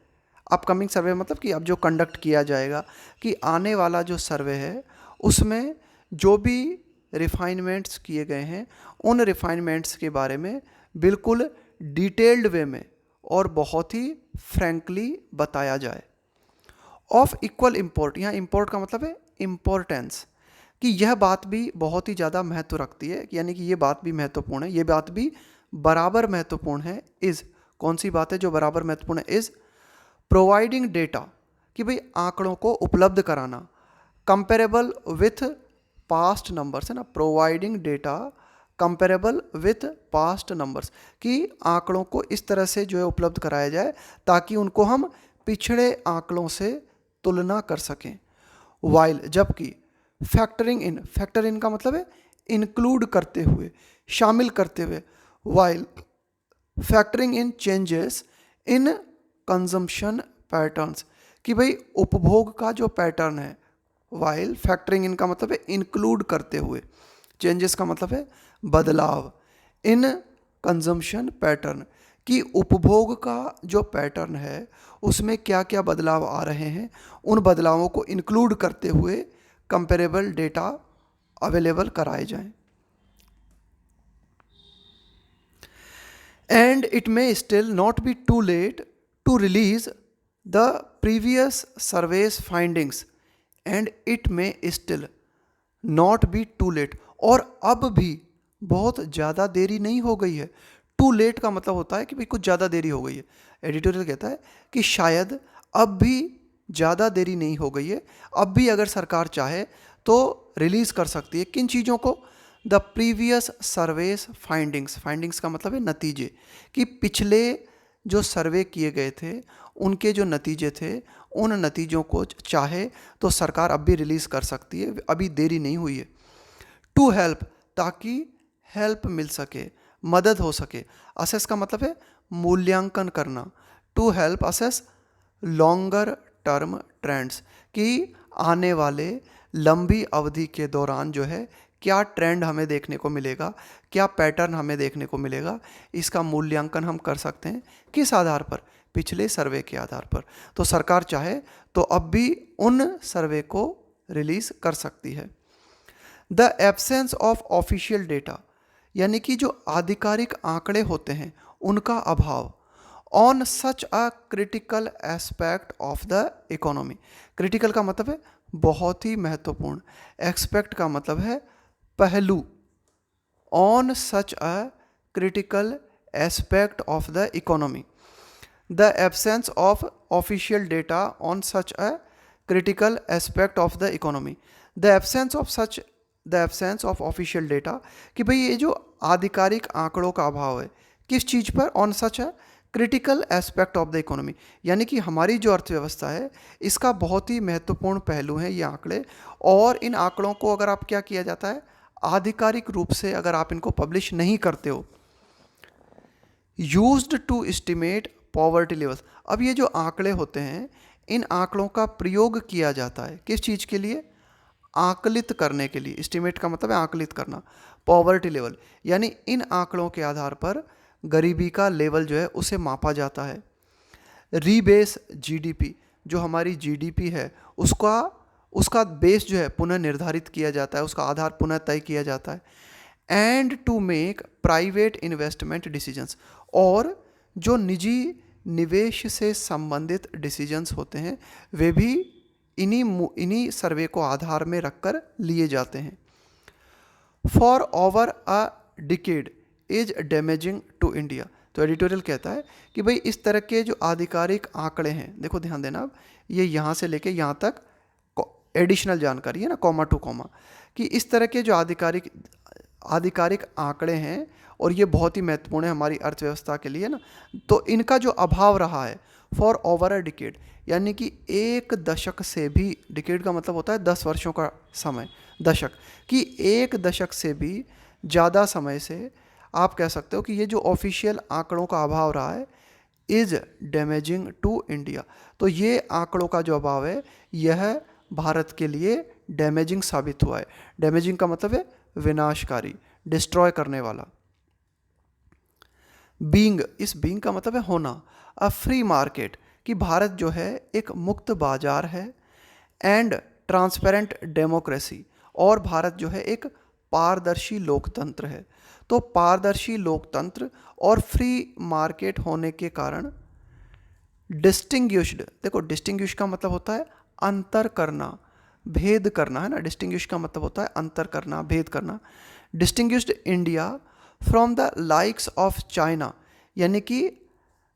अपकमिंग सर्वे मतलब कि अब जो कंडक्ट किया जाएगा, कि आने वाला जो सर्वे है उसमें जो भी रिफाइनमेंट्स किए गए हैं उन रिफाइनमेंट्स के बारे में बिल्कुल डिटेल्ड वे में और बहुत ही फ्रैंकली बताया जाए। ऑफ इक्वल इम्पोर्ट, यहाँ इम्पोर्ट का मतलब है इम्पोर्टेंस, कि यह बात भी बहुत ही ज़्यादा महत्व रखती है, यानी कि ये बात भी महत्वपूर्ण है, ये बात भी बराबर महत्वपूर्ण है। इज़, कौन सी बात है जो बराबर महत्वपूर्ण है? इज़ प्रोवाइडिंग डेटा, कि भाई आंकड़ों को उपलब्ध कराना, कंपेरेबल विथ पास्ट नंबर्स, है ना, providing data comparable with past numbers, कि आंकड़ों को इस तरह से जो है उपलब्ध कराया जाए ताकि उनको हम पिछड़े आंकड़ों से तुलना कर सकें। वाइल, जबकि फैक्टरिंग इन, फैक्टर इन का मतलब है इंक्लूड करते हुए, शामिल करते हुए, while factoring in changes in consumption patterns, कि भाई उपभोग का जो पैटर्न है, वाइल फैक्टरिंग इन का मतलब है इंक्लूड करते हुए, चेंजेस का मतलब है बदलाव, इन कंजम्पशन पैटर्न, कि उपभोग का जो पैटर्न है उसमें क्या क्या बदलाव आ रहे हैं, उन बदलावों को इंक्लूड करते हुए कंपेरेबल डेटा अवेलेबल कराए जाएं। And it may still not be too late to release the previous survey's findings, and it may still not be too late, और अब भी बहुत ज़्यादा देरी नहीं हो गई है। टू लेट का मतलब होता है कि भाई कुछ ज़्यादा देरी हो गई है। एडिटोरियल कहता है कि शायद अब भी ज़्यादा देरी नहीं हो गई है, अब भी अगर सरकार चाहे तो रिलीज़ कर सकती है। किन चीज़ों को? The previous surveys findings, findings का मतलब है नतीजे, कि पिछले जो सर्वे किए गए थे उनके जो नतीजे थे, उन नतीजों को चाहे तो सरकार अब भी रिलीज़ कर सकती है, अभी देरी नहीं हुई है। टू हेल्प, ताकि हेल्प मिल सके, मदद हो सके। असेस का मतलब है मूल्यांकन करना। To help assess longer term trends, कि आने वाले लंबी अवधि के दौरान जो है क्या ट्रेंड हमें देखने को मिलेगा, क्या पैटर्न हमें देखने को मिलेगा, इसका मूल्यांकन हम कर सकते हैं। किस आधार पर? पिछले सर्वे के आधार पर। तो सरकार चाहे तो अब भी उन सर्वे को रिलीज़ कर सकती है। The absence of official data, यानी कि जो आधिकारिक आंकड़े होते हैं उनका अभाव, on such a critical aspect of the economy. Critical का मतलब है बहुत ही महत्वपूर्ण, एक्सपेक्ट का मतलब है पहलू, on such a critical aspect of the economy. The absence of official data on such a critical aspect of the economy, the absence of such, the absence of official data, कि भाई ये जो आधिकारिक आंकड़ों का अभाव है किस चीज़ पर? ऑन सच है critical aspect of the economy, यानी कि हमारी जो अर्थव्यवस्था है इसका बहुत ही महत्वपूर्ण पहलू है ये आंकड़े। और इन आंकड़ों को अगर आप क्या किया जाता है, आधिकारिक रूप से अगर आप इनको पब्लिश नहीं करते हो, used to estimate poverty levels. अब ये जो आंकड़े होते हैं इन आंकड़ों का प्रयोग किया जाता है किस चीज़ के लिए? आकलित करने के लिए। एस्टिमेट का मतलब है आकलित करना। पॉवर्टी लेवल, यानी इन आंकड़ों के आधार पर गरीबी का लेवल जो है उसे मापा जाता है। रीबेस जीडीपी, जो हमारी जीडीपी है उसका बेस जो है पुनः निर्धारित किया जाता है, उसका आधार पुनः तय किया जाता है। And to make private investment decisions, और जो निजी निवेश से संबंधित डिसीजंस होते हैं वे भी इन्हीं सर्वे को आधार में रखकर लिए जाते हैं। For over a decade is damaging to India. तो एडिटोरियल कहता है कि भाई इस तरह के जो आधिकारिक आंकड़े हैं, देखो ध्यान देना, अब ये यहाँ से लेके यहाँ तक एडिशनल जानकारी है ना, कॉमा टू कॉमा, कि इस तरह के जो आधिकारिक आंकड़े हैं और ये बहुत ही महत्वपूर्ण है हमारी अर्थव्यवस्था के लिए ना, तो इनका जो अभाव रहा है फॉर ओवर अ डिकेड, यानी कि एक दशक से भी, डिकेड का मतलब होता है 10 वर्षों का समय, दशक, कि एक दशक से भी ज़्यादा समय से आप कह सकते हो कि ये जो ऑफिशियल आंकड़ों का अभाव रहा है इज़ डैमेजिंग टू इंडिया। तो ये आंकड़ों का जो अभाव है यह भारत के लिए डैमेजिंग साबित हुआ है। डैमेजिंग का मतलब है विनाशकारी, डिस्ट्रॉय करने वाला। बीइंग, इस बीइंग का मतलब है होना। अ फ्री मार्केट, कि भारत जो है एक मुक्त बाजार है। एंड ट्रांसपेरेंट डेमोक्रेसी, और भारत जो है एक पारदर्शी लोकतंत्र है। तो पारदर्शी लोकतंत्र और फ्री मार्केट होने के कारण डिस्टिंग्विश्ड, देखो डिस्टिंग्विश का मतलब होता है अंतर करना, भेद करना, है ना। डिस्टिंग्विश का मतलब होता है अंतर करना, भेद करना। Distinguished India from the likes of China, यानी कि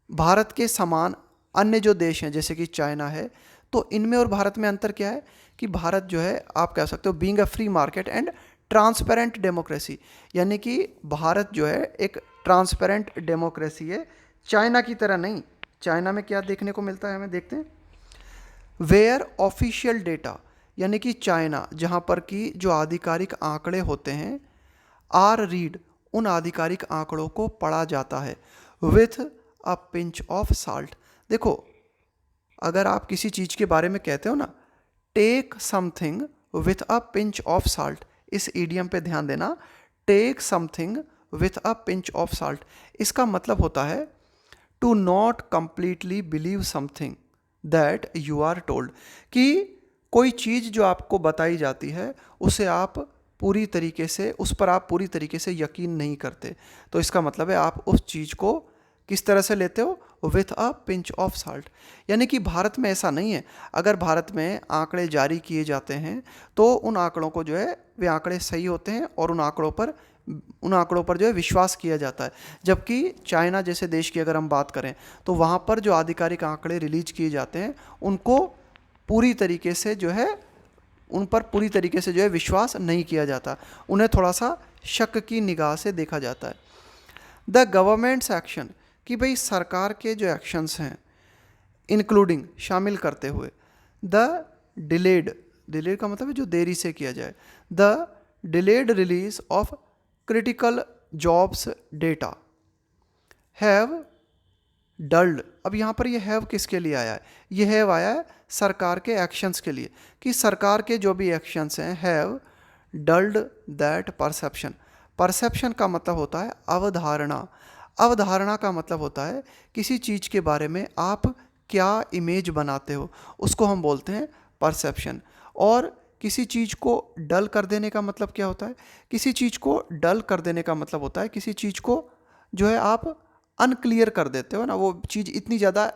भारत के समान अन्य जो देश हैं जैसे कि चाइना है, तो इनमें और भारत में अंतर क्या है कि भारत जो है, आप कह सकते हो being a free market and transparent democracy, यानी कि भारत जो है एक ट्रांसपेरेंट डेमोक्रेसी है, चाइना की तरह नहीं। चाइना में क्या देखने को मिलता है, हमें देखते हैं। वेयर ऑफिशियल डेटा, यानी कि चाइना जहाँ पर कि जो आधिकारिक आंकड़े होते हैं, आर रीड, उन आधिकारिक आंकड़ों को पढ़ा जाता है with a pinch of salt. देखो, अगर आप किसी चीज़ के बारे में कहते हो ना, take something with a pinch of salt, इस ईडियम पे ध्यान देना, take something with a pinch of salt, इसका मतलब होता है to not completely believe something that you are told, कि कोई चीज़ जो आपको बताई जाती है उसे आप पूरी तरीके से, उस पर आप पूरी तरीके से यकीन नहीं करते। तो इसका मतलब है आप उस चीज़ को किस तरह से लेते हो, with a pinch of salt. यानी कि भारत में ऐसा नहीं है, अगर भारत में आंकड़े जारी किए जाते हैं तो उन आंकड़ों को जो है, वे आंकड़े सही होते हैं और उन आंकड़ों पर जो है विश्वास किया जाता है। जबकि चाइना जैसे देश की अगर हम बात करें तो वहाँ पर जो आधिकारिक आंकड़े रिलीज किए जाते हैं उनको पूरी तरीके से जो है, उन पर पूरी तरीके से जो है विश्वास नहीं किया जाता, उन्हें थोड़ा सा शक की निगाह से देखा जाता है। द गवर्नमेंट्स एक्शन, कि भाई सरकार के जो एक्शंस हैं, इंक्लूडिंग, शामिल करते हुए, द डिलेड, डिलेड का मतलब है जो देरी से किया जाए, the delayed release of critical jobs data have dulled. अब यहाँ पर ये हैव किसके लिए आया है, ये हैव आया है सरकार के एक्शंस के लिए, कि सरकार के जो भी एक्शंस हैं have dulled that perception. Perception का मतलब होता है अवधारणा, अवधारणा का मतलब होता है किसी चीज़ के बारे में आप क्या इमेज बनाते हो, उसको हम बोलते हैं परसेप्शन। और किसी चीज़ को डल कर देने का मतलब क्या होता है, किसी चीज़ को डल कर देने का मतलब होता है किसी चीज़ को जो है आप अनक्लियर कर देते हो ना, वो चीज़ इतनी ज़्यादा,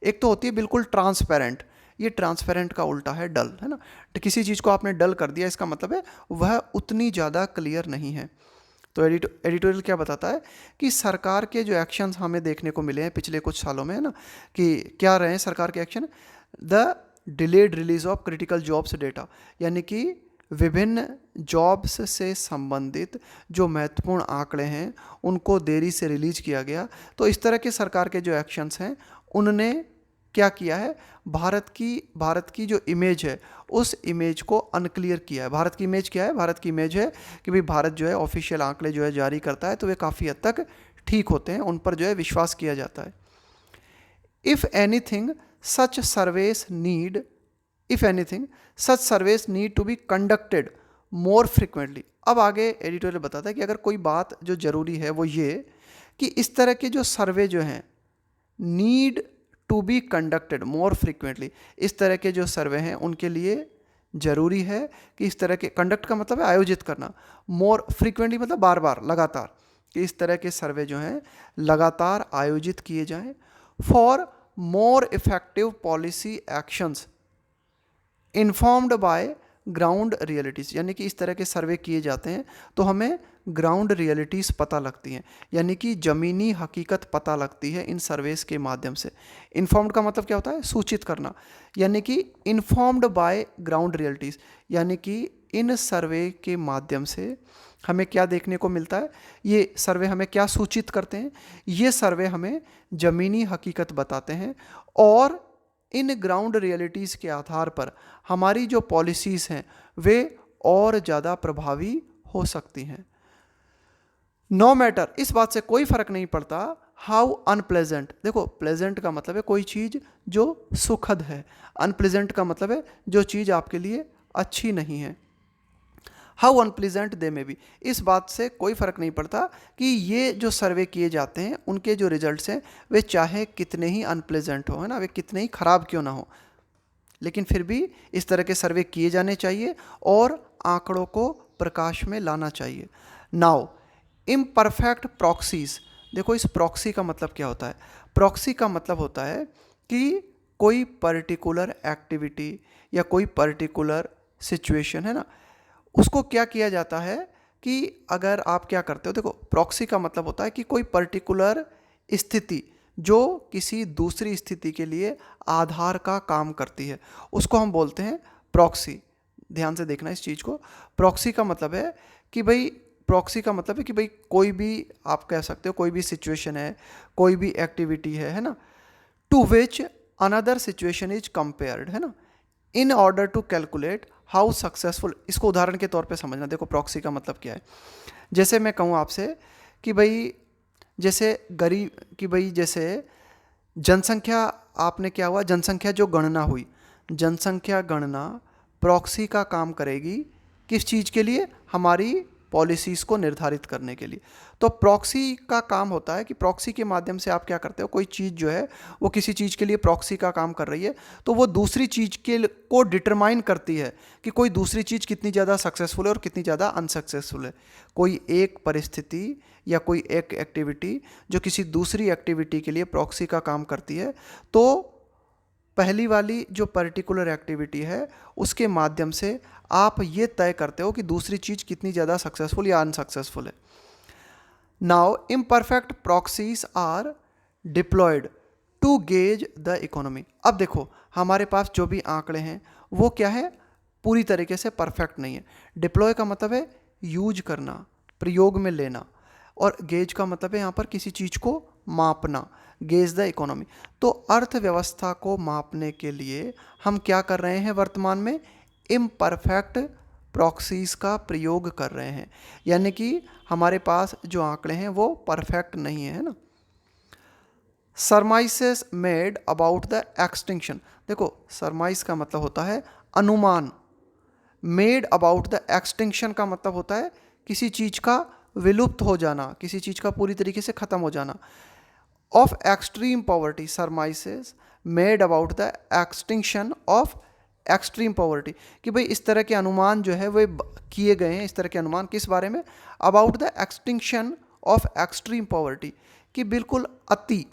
एक तो होती है बिल्कुल ट्रांसपेरेंट, ये ट्रांसपेरेंट का उल्टा है डल, है ना। तो किसी चीज़ को आपने डल कर दिया, इसका मतलब है वह उतनी ज़्यादा क्लियर नहीं है। तो एडिटोरियल क्या बताता है कि सरकार के जो एक्शंस हमें देखने को मिले हैं पिछले कुछ सालों में, है ना, कि क्या रहे हैं सरकार के action, the delayed release of critical jobs data, यानी कि विभिन्न जॉब्स से संबंधित जो महत्वपूर्ण आंकड़े हैं उनको देरी से रिलीज किया गया। तो इस तरह के सरकार के जो एक्शंस हैं उनने क्या किया है, भारत की जो इमेज है उस इमेज को अनक्लियर किया है। भारत की इमेज क्या है, भारत की इमेज है कि भाई भारत जो है ऑफिशियल आंकड़े जो है जारी करता है तो वे काफ़ी हद तक ठीक होते हैं, उन पर जो है विश्वास किया जाता है। If anything such surveys need, if anything such surveys need to be conducted more frequently. अब आगे एडिटोरियल बताता है कि अगर कोई बात जो ज़रूरी है वो ये कि इस तरह के जो सर्वे जो हैं need to be conducted more frequently, इस तरह के जो सर्वे हैं उनके लिए ज़रूरी है कि इस तरह के, कंडक्ट का मतलब है आयोजित करना, मोर फ्रिक्वेंटली मतलब बार बार, लगातार, कि इस तरह के सर्वे जो हैं लगातार आयोजित किए जाएं for more effective policy actions informed by ground realities, यानी कि इस तरह के सर्वे किए जाते हैं तो हमें ग्राउंड रियलिटीज़ पता लगती हैं, यानी कि ज़मीनी हकीकत पता लगती है इन सर्वेस के माध्यम से। इन्फॉर्म्ड का मतलब क्या होता है, सूचित करना, यानी कि इन्फॉर्म्ड बाय ग्राउंड रियलिटीज़, यानी कि इन सर्वे के माध्यम से हमें क्या देखने को मिलता है, ये सर्वे हमें क्या सूचित करते हैं, ये सर्वे हमें ज़मीनी हकीकत बताते हैं और इन ग्राउंड रियलिटीज़ के आधार पर हमारी जो पॉलिसीज़ हैं वे और ज़्यादा प्रभावी हो सकती हैं। नो मैटर, इस बात से कोई फ़र्क नहीं पड़ता, हाउ अनप्लेजेंट, देखो प्लेजेंट का मतलब है कोई चीज़ जो सुखद है, अनप्लेजेंट का मतलब है जो चीज़ आपके लिए अच्छी नहीं है। हाउ अनप्लीजेंट दे में भी, इस बात से कोई फ़र्क नहीं पड़ता कि ये जो सर्वे किए जाते हैं उनके जो रिजल्ट्स हैं वे चाहे कितने ही अनप्लेजेंट हो, है ना, वे कितने ही ख़राब क्यों ना हो, लेकिन फिर भी इस तरह के सर्वे किए जाने चाहिए और आंकड़ों को प्रकाश में लाना चाहिए। नाउ इम्परफेक्ट प्रॉक्सीज, देखो इस प्रॉक्सी का मतलब क्या होता है, प्रॉक्सी का मतलब होता है कि कोई पर्टिकुलर एक्टिविटी या कोई पर्टिकुलर सिचुएशन है ना, उसको क्या किया जाता है कि अगर आप क्या करते हो, देखो प्रॉक्सी का मतलब होता है कि कोई पर्टिकुलर स्थिति जो किसी दूसरी स्थिति के लिए आधार का काम करती है, उसको हम बोलते हैं प्रॉक्सी। ध्यान से देखना इस चीज़ को। प्रॉक्सी का मतलब है कि भाई, प्रॉक्सी का मतलब है कि भाई कोई भी, आप कह सकते हो कोई भी सिचुएशन है, कोई भी एक्टिविटी है ना, to which another situation is compared, है ना, in order to calculate how successful. इसको उदाहरण के तौर पे समझना। देखो प्रॉक्सी का मतलब क्या है। जैसे मैं कहूँ आपसे कि भाई जैसे गरीब, कि भाई जैसे जनसंख्या, आपने क्या हुआ, जनसंख्या जो गणना हुई, जनसंख्या गणना प्रॉक्सी का काम करेगी किस चीज़ के लिए, हमारी पॉलिसीज़ को निर्धारित करने के लिए। तो प्रॉक्सी का काम होता है कि प्रॉक्सी के माध्यम से आप क्या करते हो, कोई चीज़ जो है वो किसी चीज़ के लिए प्रॉक्सी का काम कर रही है, तो वो दूसरी चीज़ के को डिटरमाइन करती है कि कोई दूसरी चीज़ कितनी ज़्यादा सक्सेसफुल है और कितनी ज़्यादा अनसक्सेसफुल है। कोई एक परिस्थिति या कोई एक एक्टिविटी जो किसी दूसरी एक्टिविटी के लिए प्रॉक्सी का काम करती है, तो पहली वाली जो पर्टिकुलर एक्टिविटी है उसके माध्यम से आप ये तय करते हो कि दूसरी चीज़ कितनी ज़्यादा सक्सेसफुल या अनसक्सेसफुल है। Now imperfect proxies are deployed to gauge the economy. अब देखो हमारे पास जो भी आंकड़े हैं वो क्या है, पूरी तरीके से परफेक्ट नहीं है। डिप्लॉय का मतलब है यूज करना, प्रयोग में लेना, और गेज का मतलब है यहाँ पर किसी चीज़ को मापना, गेज द इकोनॉमी। तो अर्थव्यवस्था को मापने के लिए हम क्या कर रहे हैं, वर्तमान में इम्परफेक्ट प्रॉक्सीज का प्रयोग कर रहे हैं, यानी कि हमारे पास जो आंकड़े हैं वो परफेक्ट नहीं है ना। सरमाइसेस मेड अबाउट द एक्सटिंक्शन। देखो सरमाइस का मतलब होता है अनुमान, मेड अबाउट द एक्सटिंक्शन का मतलब होता है किसी चीज़ का विलुप्त हो जाना, किसी चीज़ का पूरी तरीके से ख़त्म हो जाना। Of extreme poverty, surmises made about the extinction of extreme poverty, कि भाई इस तरह के अनुमान जो है वो किए गए हैं। इस तरह के अनुमान किस बारे में, about the extinction of extreme poverty, कि बिल्कुल अति,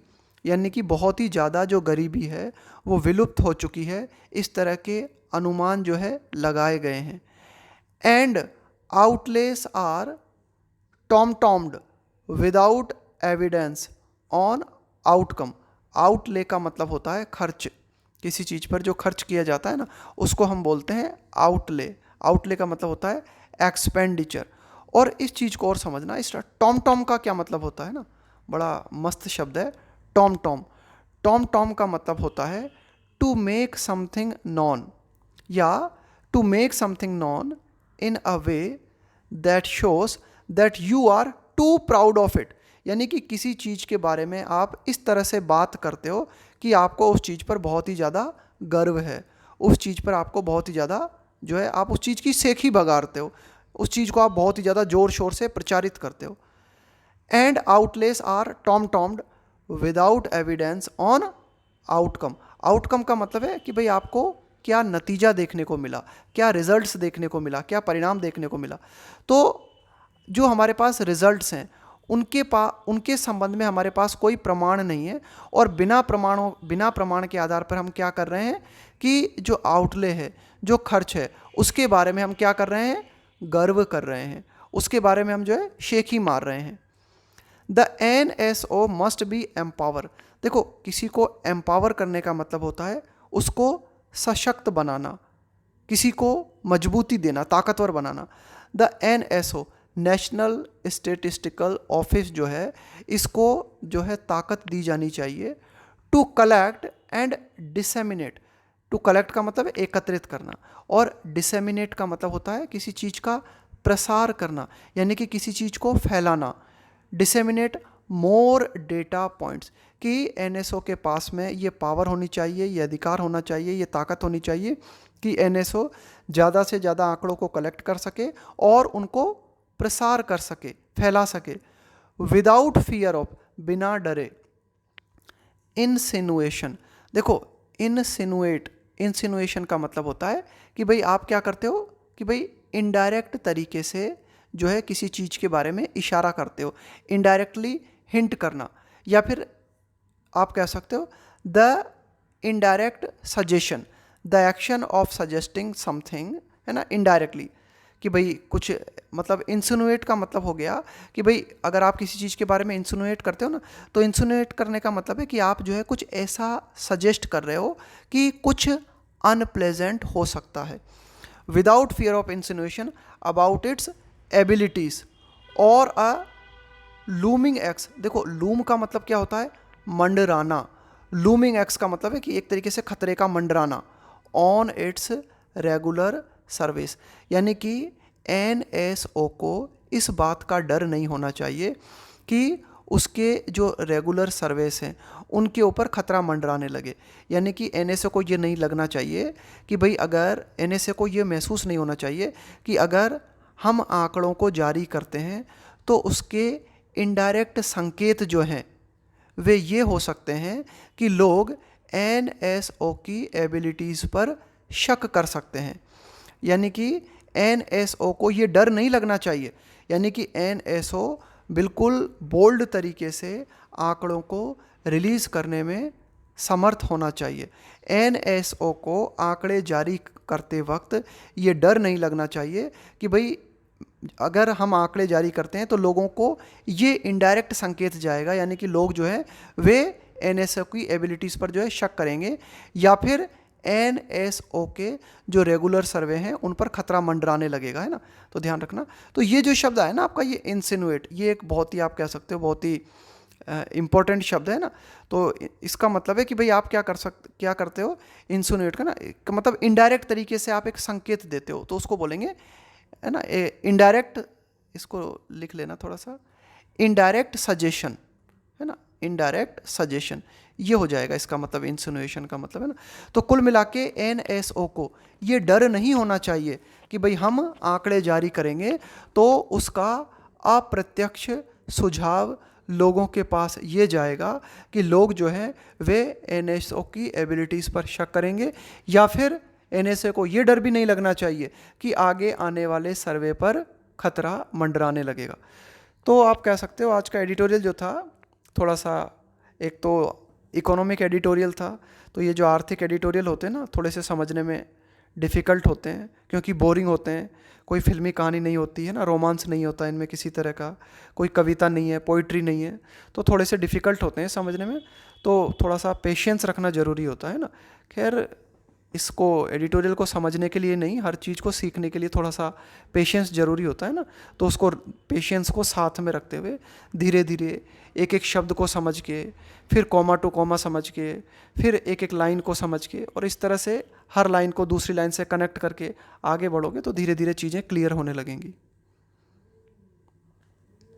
यानी कि बहुत ही ज़्यादा जो गरीबी है वो विलुप्त हो चुकी है, इस तरह के अनुमान जो है लगाए गए हैं। And outlays are tommed without evidence on outcome. Outlay का मतलब होता है खर्च, किसी चीज़ पर जो खर्च किया जाता है ना उसको हम बोलते हैं आउटले। आउटले का मतलब होता है एक्सपेंडिचर। और इस चीज़ को और समझना, इस टॉम का क्या मतलब होता है ना, बड़ा मस्त शब्द है टॉम टॉम का मतलब होता है टू मेक समथिंग नॉन, या to make something known in a way that shows that you are too proud of it, यानी कि किसी चीज़ के बारे में आप इस तरह से बात करते हो कि आपको उस चीज़ पर बहुत ही ज़्यादा गर्व है, उस चीज़ पर आपको बहुत ही ज़्यादा जो है, आप उस चीज़ की सेखी बगाड़ते हो, उस चीज़ को आप बहुत ही ज़्यादा ज़ोर शोर से प्रचारित करते हो। And outlays are tommed without evidence on outcome. Outcome का मतलब है कि भाई आपको क्या नतीजा देखने को मिला, क्या रिजल्ट्स देखने को मिला, क्या परिणाम देखने को मिला। तो जो हमारे पास रिजल्ट्स हैं उनके संबंध में हमारे पास कोई प्रमाण नहीं है, और बिना प्रमाण के आधार पर हम क्या कर रहे हैं कि जो आउटले है, जो खर्च है, उसके बारे में हम क्या कर रहे हैं, गर्व कर रहे हैं, उसके बारे में हम जो है शेखी मार रहे हैं। The NSO must be empower. देखो किसी को एम्पावर करने का मतलब होता है उसको सशक्त बनाना, किसी को मजबूती देना, ताकतवर बनाना। The NSO National Statistical Office जो है, इसको जो है ताकत दी जानी चाहिए। To collect and disseminate. To collect का मतलब एकत्रित करना, और डिसेमिनेट का मतलब होता है किसी चीज़ का प्रसार करना, यानी कि किसी चीज़ को फैलाना। डिसेमिनेट मोर डेटा पॉइंट्स, कि NSO के पास में ये पावर होनी चाहिए, ये अधिकार होना चाहिए, ये ताकत होनी चाहिए कि NSO ज़्यादा से ज़्यादा आंकड़ों को कलेक्ट कर सके और उनको प्रसार कर सके, फैला सके। विदाउट फियर ऑफ, बिना डरे। इंसिनुएशन, देखो इंसिनुएशन का मतलब होता है कि भाई आप क्या करते हो कि भाई इनडायरेक्ट तरीके से जो है किसी चीज़ के बारे में इशारा करते हो, इनडायरेक्टली हिंट करना, या फिर आप कह सकते हो the indirect suggestion, the action of suggesting something, है ना, इनडायरेक्टली, कि भाई कुछ मतलब इंसिनुएट का मतलब हो गया कि भाई अगर आप किसी चीज़ के बारे में इंसिनुएट करते हो ना, तो इंसिनुएट करने का मतलब है कि आप जो है कुछ ऐसा सजेस्ट कर रहे हो कि कुछ अनप्लेजेंट हो सकता है। Without fear of insinuation about its abilities और अ लूमिंग एक्स। देखो लूम का मतलब क्या होता है, मंडराना। लूमिंग एक्स का मतलब है कि एक तरीके से खतरे का मंडराना। ऑन इट्स रेगुलर सर्विस, यानी कि एनएसओ को इस बात का डर नहीं होना चाहिए कि उसके जो रेगुलर सर्विस हैं उनके ऊपर खतरा मंडराने लगे। यानी कि एनएसओ को ये नहीं लगना चाहिए कि भाई, अगर एनएसओ को ये महसूस नहीं होना चाहिए कि अगर हम आंकड़ों को जारी करते हैं तो उसके इनडायरेक्ट संकेत जो हैं वे ये हो सकते हैं कि लोग एनएसओ की एबिलिटीज़ पर शक कर सकते हैं। यानी कि एनएसओ को ये डर नहीं लगना चाहिए, यानी कि एनएसओ बिल्कुल बोल्ड तरीके से आंकड़ों को रिलीज़ करने में समर्थ होना चाहिए। एनएसओ को आंकड़े जारी करते वक्त ये डर नहीं लगना चाहिए कि भाई अगर हम आंकड़े जारी करते हैं तो लोगों को ये इनडायरेक्ट संकेत जाएगा, यानी कि लोग जो है वे एनएसओ की एबिलिटीज़ पर जो है शक करेंगे, या फिर एनएसओ के जो रेगुलर सर्वे हैं उन पर खतरा मंडराने लगेगा, है ना। तो ध्यान रखना। तो ये जो शब्द है ना आपका, ये इंसिनुएट, ये एक बहुत ही आप कह सकते हो बहुत ही इम्पोर्टेंट शब्द है ना। तो इसका मतलब है कि भाई आप क्या करते हो, इंसिनुएट का ना मतलब इनडायरेक्ट तरीके से आप एक संकेत देते हो, तो उसको बोलेंगे, है ना, इनडायरेक्ट, इसको लिख लेना थोड़ा सा, इनडायरेक्ट सजेशन, है ना, इनडायरेक्ट सजेशन, ये हो जाएगा इसका मतलब, इंसिनुएशन का मतलब, है ना। तो कुल मिला के एनएसओ को ये डर नहीं होना चाहिए कि भाई हम आंकड़े जारी करेंगे तो उसका अप्रत्यक्ष सुझाव लोगों के पास ये जाएगा कि लोग जो है वे एनएसओ की एबिलिटीज़ पर शक करेंगे, या फिर एनएसओ को ये डर भी नहीं लगना चाहिए कि आगे आने वाले सर्वे पर खतरा मंडराने लगेगा। तो आप कह सकते हो आज का एडिटोरियल जो था थोड़ा सा, एक तो इकोनॉमिक एडिटोरियल था, तो ये जो आर्थिक एडिटोरियल होते हैं ना थोड़े से समझने में डिफ़िकल्ट होते हैं क्योंकि बोरिंग होते हैं। कोई फिल्मी कहानी नहीं होती है ना, रोमांस नहीं होता इनमें किसी तरह का, कोई कविता नहीं है, पोइट्री नहीं है, तो थोड़े से डिफ़िकल्ट होते हैं समझने में। तो थोड़ा सा पेशेंस रखना ज़रूरी होता है ना। खैर, इसको एडिटोरियल को समझने के लिए नहीं, हर चीज़ को सीखने के लिए थोड़ा सा पेशेंस ज़रूरी होता है ना। तो उसको पेशेंस को साथ में रखते हुए धीरे धीरे एक एक शब्द को समझ के, फिर कॉमा टू कॉमा समझ के, फिर एक एक लाइन को समझ के, और इस तरह से हर लाइन को दूसरी लाइन से कनेक्ट करके आगे बढ़ोगे तो धीरे धीरे चीज़ें क्लियर होने लगेंगी।